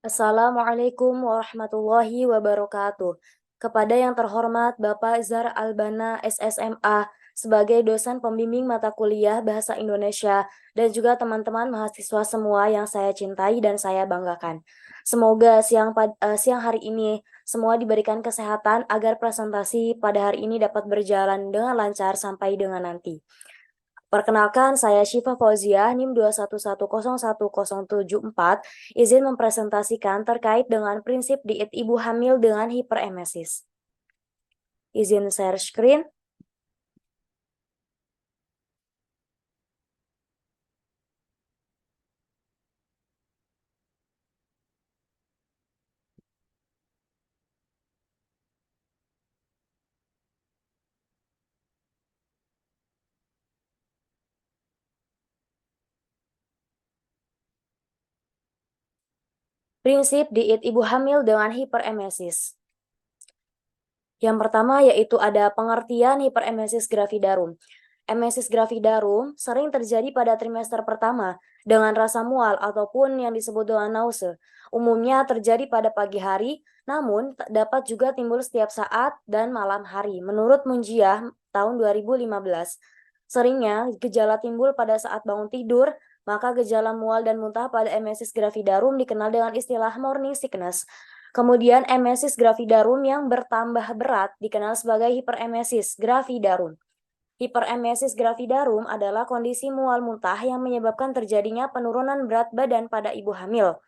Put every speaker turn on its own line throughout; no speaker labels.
Assalamualaikum warahmatullahi wabarakatuh. Kepada yang terhormat Bapak Zar Albana SSMA sebagai dosen pembimbing mata kuliah Bahasa Indonesia dan juga teman-teman mahasiswa semua yang saya cintai dan saya banggakan. Semoga siang hari ini semua diberikan kesehatan agar presentasi pada hari ini dapat berjalan dengan lancar sampai dengan nanti. Perkenalkan, saya Syifa Fauziah, NIM 211011074, izin mempresentasikan terkait dengan prinsip diet ibu hamil dengan hiperemesis. Izin share screen. Prinsip diet ibu hamil dengan hiperemesis. Yang pertama yaitu ada pengertian hiperemesis gravidarum. Emesis gravidarum sering terjadi pada trimester pertama dengan rasa mual ataupun yang disebut dengan nausea. Umumnya terjadi pada pagi hari, namun dapat juga timbul setiap saat dan malam hari. Menurut Munjiah tahun 2015, seringnya gejala timbul pada saat bangun tidur, maka gejala mual dan muntah pada emesis gravidarum dikenal dengan istilah morning sickness. Kemudian emesis gravidarum yang bertambah berat dikenal sebagai hiperemesis gravidarum. Hiperemesis gravidarum adalah kondisi mual muntah yang menyebabkan terjadinya penurunan berat badan pada ibu hamil.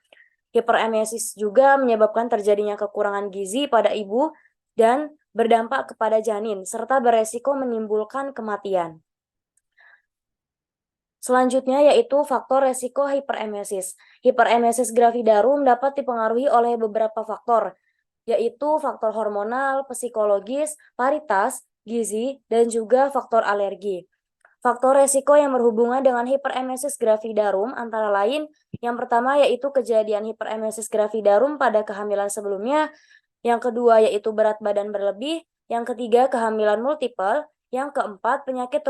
Hiperemesis juga menyebabkan terjadinya kekurangan gizi pada ibu dan berdampak kepada janin, serta beresiko menimbulkan kematian. Selanjutnya yaitu faktor resiko hiperemesis. Hiperemesis gravidarum dapat dipengaruhi oleh beberapa faktor, yaitu faktor hormonal, psikologis, paritas, gizi, dan juga faktor alergi. Faktor resiko yang berhubungan dengan hiperemesis gravidarum antara lain, yang pertama yaitu kejadian hiperemesis gravidarum pada kehamilan sebelumnya, yang kedua yaitu berat badan berlebih, yang ketiga kehamilan multiple, yang keempat penyakit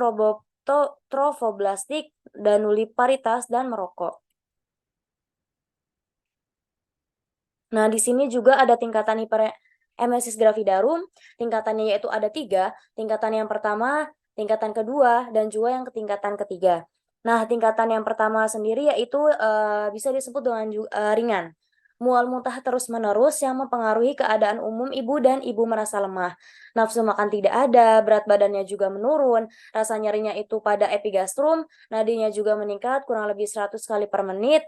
trofoblastik dan nuliparitas dan merokok. Nah, di sini juga ada tingkatan hiperemesis gravidarum, tingkatannya yaitu ada 3, tingkatan yang pertama, tingkatan kedua, dan juga yang tingkatan ketiga. Nah, tingkatan yang pertama sendiri yaitu bisa disebut dengan ringan. Mual muntah terus-menerus yang mempengaruhi keadaan umum ibu dan ibu merasa lemah. Nafsu makan tidak ada, berat badannya juga menurun, rasa nyerinya itu pada epigastrum, nadinya juga meningkat kurang lebih 100 kali per menit,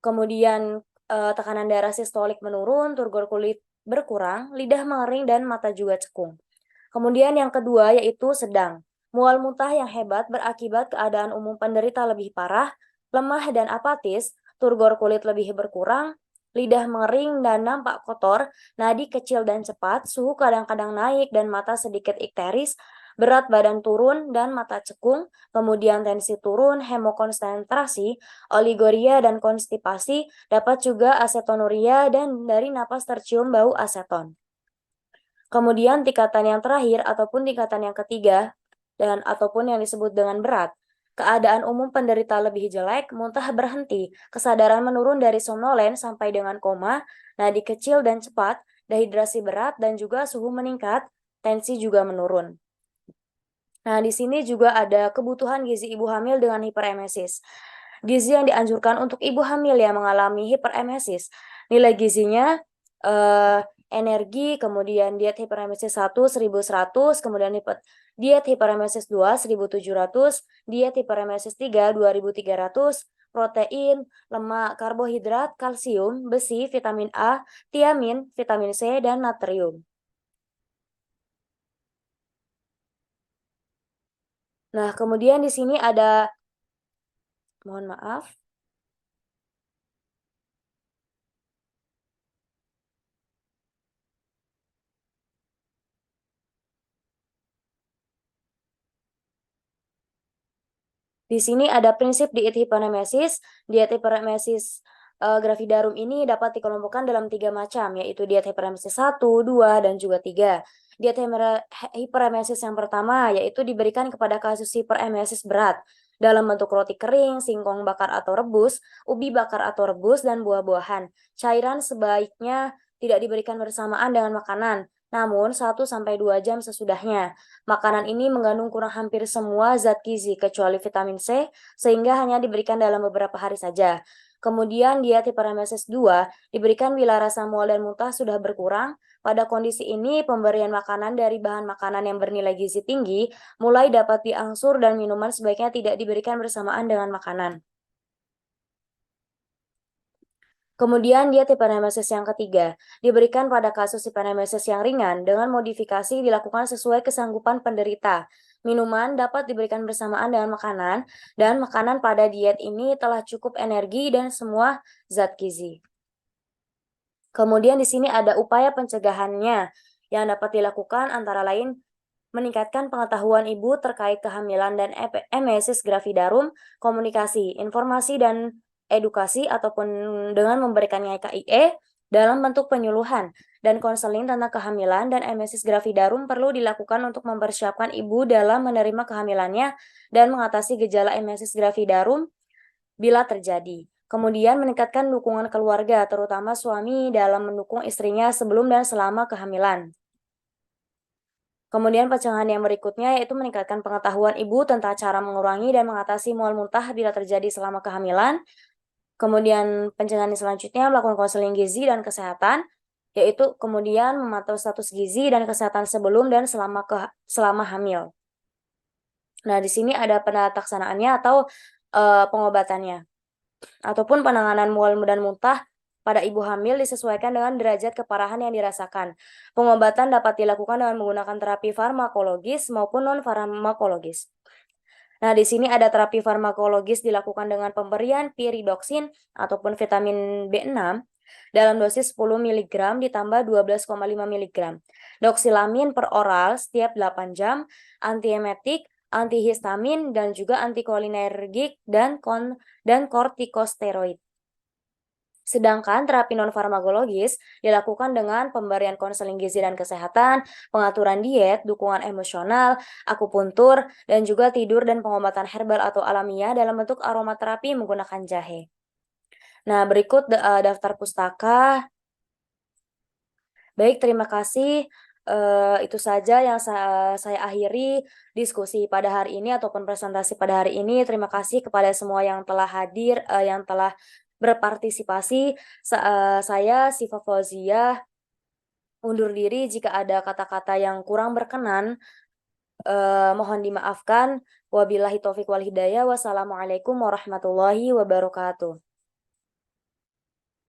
kemudian tekanan darah sistolik menurun, turgor kulit berkurang, lidah mengering, dan mata juga cekung. Kemudian yang kedua yaitu sedang. Mual muntah yang hebat berakibat keadaan umum penderita lebih parah, lemah dan apatis, turgor kulit lebih berkurang, lidah mengering dan nampak kotor, nadi kecil dan cepat, suhu kadang-kadang naik dan mata sedikit ikteris, berat badan turun dan mata cekung, kemudian tensi turun, hemokonsentrasi, oligoria dan konstipasi, dapat juga asetonuria dan dari napas tercium bau aseton. Kemudian tingkatan yang terakhir ataupun tingkatan yang ketiga dan ataupun yang disebut dengan berat. Keadaan umum penderita lebih jelek, muntah berhenti, kesadaran menurun dari somnolen sampai dengan koma, nadi kecil dan cepat, dehidrasi berat dan juga suhu meningkat, tensi juga menurun. Nah, di sini juga ada kebutuhan gizi ibu hamil dengan hiperemesis. Gizi yang dianjurkan untuk ibu hamil yang mengalami hiperemesis. Nilai gizinya energi, kemudian diet hiperemesis 1 1100, kemudian diet hiperemesis 2 1700, diet hiperemesis 3 2300, protein, lemak, karbohidrat, kalsium, besi, vitamin A, tiamin, vitamin C, dan natrium. Nah, kemudian di sini ada, mohon maaf, di sini ada prinsip diet hiperemesis. Diet hiperemesis gravidarum ini dapat dikelompokkan dalam 3 macam, yaitu diet hiperemesis 1, 2, dan juga 3. Diet hiperemesis yang pertama yaitu diberikan kepada kasus hiperemesis berat. dalam bentuk roti kering, singkong bakar atau rebus, ubi bakar atau rebus, dan buah-buahan. Cairan sebaiknya tidak diberikan bersamaan dengan makanan, namun 1-2 jam sesudahnya. Makanan ini mengandung kurang hampir semua zat gizi kecuali vitamin C, sehingga hanya diberikan dalam beberapa hari saja. Kemudian diet hiperemesis 2 diberikan bila rasa mual dan muntah sudah berkurang. Pada kondisi ini, pemberian makanan dari bahan makanan yang bernilai gizi tinggi mulai dapat diangsur dan minuman sebaiknya tidak diberikan bersamaan dengan makanan. Kemudian diet hiperemesis yang ketiga, diberikan pada kasus hiperemesis yang ringan dengan modifikasi dilakukan sesuai kesanggupan penderita. Minuman dapat diberikan bersamaan dengan makanan, dan makanan pada diet ini telah cukup energi dan semua zat gizi. Kemudian di sini ada upaya pencegahannya yang dapat dilakukan antara lain meningkatkan pengetahuan ibu terkait kehamilan dan emesis gravidarum, komunikasi, informasi, dan edukasi ataupun dengan memberikannya KIE dalam bentuk penyuluhan dan konseling tentang kehamilan dan emesis gravidarum perlu dilakukan untuk mempersiapkan ibu dalam menerima kehamilannya dan mengatasi gejala emesis gravidarum bila terjadi. Kemudian meningkatkan dukungan keluarga, terutama suami dalam mendukung istrinya sebelum dan selama kehamilan. Kemudian pencegahan yang berikutnya yaitu meningkatkan pengetahuan ibu tentang cara mengurangi dan mengatasi mual muntah bila terjadi selama kehamilan. Kemudian pencegahan selanjutnya melakukan konseling gizi dan kesehatan, yaitu kemudian memantau status gizi dan kesehatan sebelum dan selama hamil. Nah, di sini ada penataksanaannya atau pengobatannya ataupun penanganan mual dan muntah pada ibu hamil disesuaikan dengan derajat keparahan yang dirasakan. Pengobatan dapat dilakukan dengan menggunakan terapi farmakologis maupun non-farmakologis. Nah, di sini ada terapi farmakologis dilakukan dengan pemberian piridoksin ataupun vitamin B6 dalam dosis 10 mg ditambah 12,5 mg. Doksilamin per oral setiap 8 jam, antiemetik, antihistamin, dan juga antikolinergik dan kortikosteroid. Sedangkan terapi non-farmakologis dilakukan dengan pemberian konseling gizi dan kesehatan, pengaturan diet, dukungan emosional, akupuntur, dan juga tidur dan pengobatan herbal atau alamiah dalam bentuk aromaterapi menggunakan jahe. Nah, berikut daftar pustaka. Baik, terima kasih. Itu saja yang saya akhiri diskusi pada hari ini ataupun presentasi pada hari ini. Terima kasih kepada semua yang telah hadir, yang telah berpartisipasi. Saya Siva Fauzia undur diri jika ada kata-kata yang kurang berkenan. Mohon dimaafkan. Wabillahi taufik wal hidayah. Wassalamualaikum warahmatullahi wabarakatuh.